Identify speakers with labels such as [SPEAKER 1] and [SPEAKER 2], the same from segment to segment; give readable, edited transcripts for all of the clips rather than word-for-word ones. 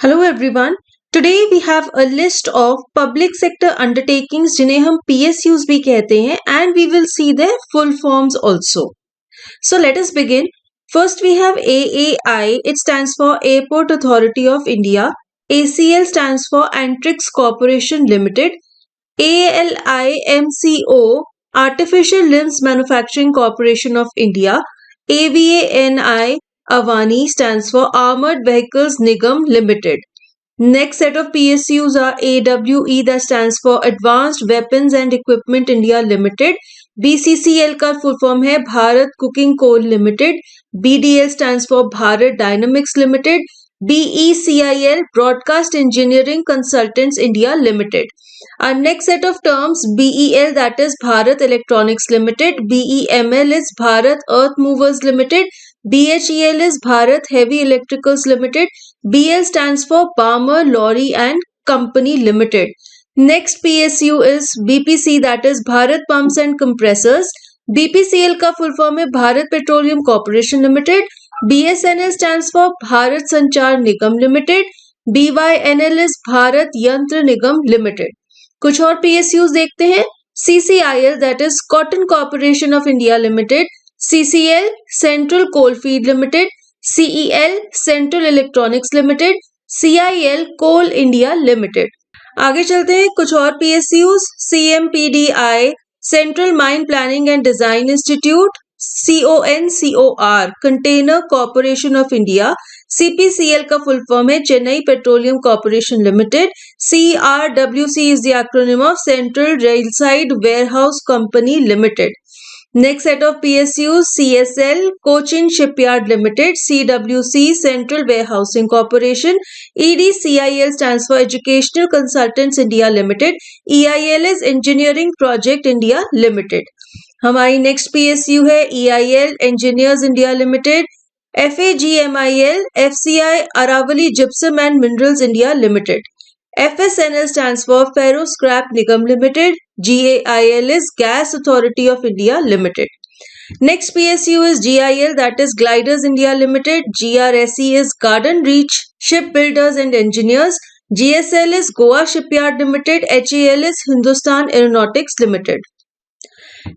[SPEAKER 1] Hello everyone. Today we have a list of public sector undertakings जिन्हें हम PSUs भी कहते हैं and we will see their full forms also. So let us begin. First we have AAI. It stands for Airport Authority of India. ACL stands for Antrix Corporation Limited. ALIMCO, Artificial Limbs Manufacturing Corporation of India. AVANI, Avani stands for Armored Vehicles Nigam Limited. Next set of PSUs are AWE, that stands for Advanced Weapons and Equipment India Limited. BCCL का full form है Bharat Coking Coal Limited. BDL stands for Bharat Dynamics Limited. BECIL, Broadcast Engineering Consultants India Limited. Our next set of terms, BEL, that is Bharat Electronics Limited. BEML is Bharat Earth Movers Limited. BHEL is Bharat Heavy Electricals Limited. BL stands for Balmer Lorry and Company Limited. Next PSU is BPC, that is Bharat Pumps and Compressors. BPCL का full form है Bharat Petroleum Corporation Limited. BSNL stands for Bharat Sanchar Nigam Limited. BYNL is Bharat Yantra Nigam Limited. कुछ और PSUs देखते हैं. CCIL, that is Cotton Corporation of India Limited. CCL, Central Coalfield Limited. CEL, Central Electronics Limited. CIL, Coal India Limited. आगे चलते हैं कुछ और PSUs. CMPDI, Central Mine Planning and Design Institute. CONCOR, Container Corporation of India. CPCL का full form है Chennai Petroleum Corporation Limited. CRWC is the acronym of Central Railside Warehouse Company Limited. Next set of PSUs, CSL, Cochin Shipyard Limited. CWC, Central Warehousing Corporation. EDCIL stands for Educational Consultants India Limited. EIL is Engineering Project India Limited. हमारी next PSU है EIL, Engineers India Limited. FAGMIL, FCI, Aravali Gypsum and Minerals India Limited. FSNL stands for Ferro Scrap Nigam Limited. GAIL is Gas Authority of India Limited. Next PSU is GIL, that is Gliders India Limited. GRSE is Garden Reach Shipbuilders and Engineers. GSL is Goa Shipyard Limited. HAL is Hindustan Aeronautics Limited.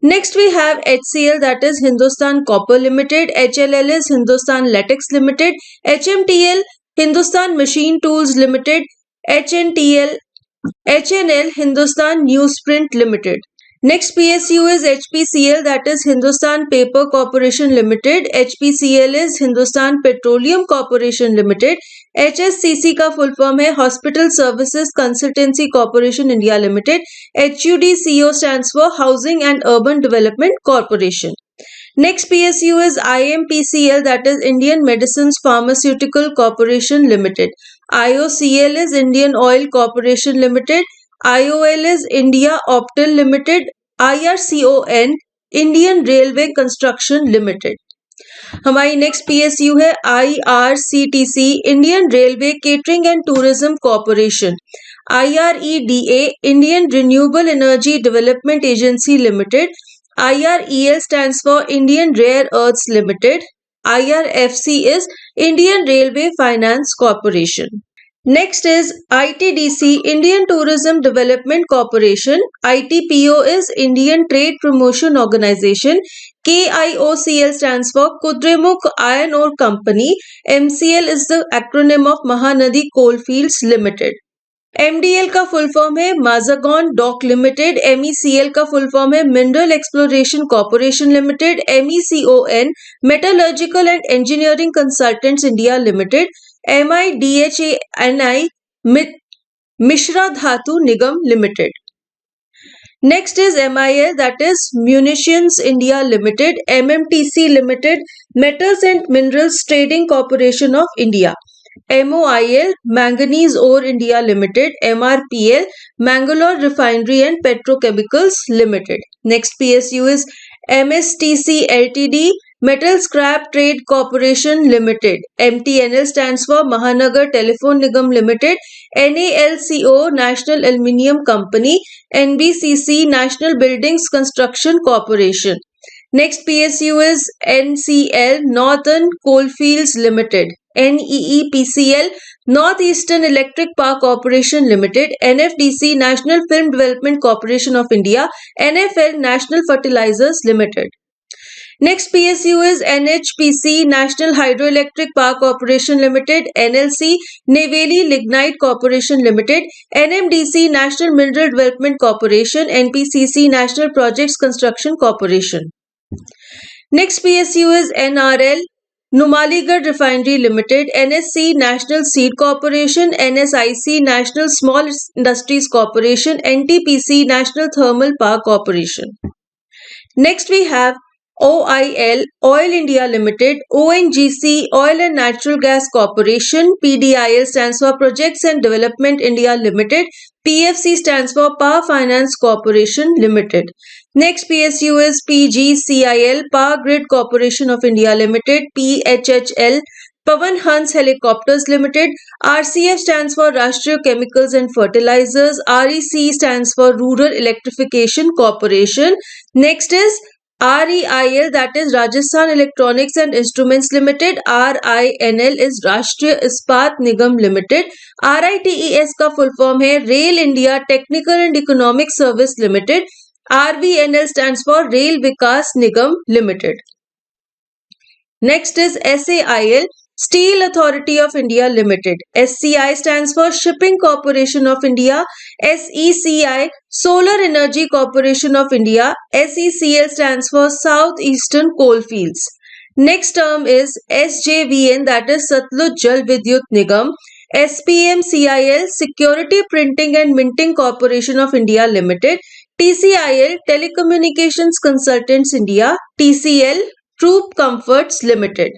[SPEAKER 1] Next we have HCL, that is Hindustan Copper Limited. HLL is Hindustan Latex Limited. HMTL, Hindustan Machine Tools Limited. HNTL, HNL, Hindustan Newsprint Limited. Next PSU is HPCL, that is Hindustan Paper Corporation Limited. HPCL is Hindustan Petroleum Corporation Limited. HSCC का full form है Hospital Services Consultancy Corporation India Limited. HUDCO stands for Housing and Urban Development Corporation. Next PSU is IMPCL, that is Indian Medicines Pharmaceutical Corporation Limited. IOCL is Indian Oil Corporation Limited. IOL is India Optal Limited. IRCON, Indian Railway Construction Limited. हमारी next PSU है IRCTC, Indian Railway Catering and Tourism Corporation. IREDA, Indian Renewable Energy Development Agency Limited. IREL stands for Indian Rare Earths Limited. IRFC is Indian Railway Finance Corporation. Next is ITDC, Indian Tourism Development Corporation. ITPO is Indian Trade Promotion Organization. KIOCL stands for Kudremukh Iron Ore Company. MCL is the acronym of Mahanadi Coalfields Limited. MDL का full form है Mazagon Dock Limited. MECL का full form है Mineral Exploration Corporation Limited. MECON, Metallurgical and Engineering Consultants India Limited. MIDHANI, Mishra Dhatu Nigam Limited. Next is MIL, that is Munitions India Limited. MMTC Limited, Metals and Minerals Trading Corporation of India. MOIL, Manganese Ore India Limited. MRPL, Mangalore Refinery and Petrochemicals Limited. Next PSU is MSTC Ltd, Metal Scrap Trade Corporation Limited. MTNL stands for Mahanagar Telephone Nigam Limited. NALCO, National Aluminium Company. NBCC, National Buildings Construction Corporation. Next PSU is NCL, Northern Coalfields Limited. NEEPCL, Northeastern Electric Power Corporation Limited. NFDC, National Film Development Corporation of India. NFL, National Fertilizers Limited. Next PSU is NHPC, National Hydroelectric Power Corporation Limited. NLC, Neyveli Lignite Corporation Limited. NMDC, National Mineral Development Corporation. NPCC, National Projects Construction Corporation. Next PSU is NRL, Numaligarh Refinery Limited. NSC, National Seed Corporation. NSIC, National Small Industries Corporation. NTPC, National Thermal Power Corporation. Next we have OIL, Oil India Limited. ONGC, Oil and Natural Gas Corporation. PDIL stands for Projects and Development India Limited. PFC stands for Power Finance Corporation Limited. Next PSU is PGCIL, Power Grid Corporation of India Limited. PHHL, Pawan Hans Helicopters Limited. RCF stands for Rashtriya Chemicals and Fertilizers. REC stands for Rural Electrification Corporation. Next is REIL, that is Rajasthan Electronics and Instruments Limited. RINL is Rashtriya Ispat Nigam Limited. RITES का full form है Rail India Technical and Economic Service Limited. RVNL stands for Rail Vikas Nigam Limited. Next is SAIL, Steel Authority of India Limited. SCI stands for Shipping Corporation of India. SECI, Solar Energy Corporation of India. SECL stands for Southeastern Coalfields. Next term is SJVN, that is Satluj Jal Vidyut Nigam. SPMCIL, Security Printing and Minting Corporation of India Limited. TCIL, Telecommunications Consultants India. TCL, Troop Comforts Limited.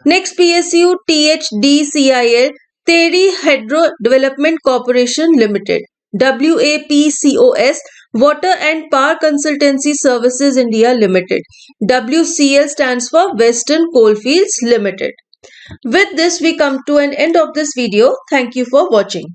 [SPEAKER 1] Next PSU THDCIL, Teri Hydro Development Corporation Limited. WAPCOS, Water and Power Consultancy Services India Limited. WCL stands for Western Coalfields Limited. With this we come to an end of this video. Thank you for watching.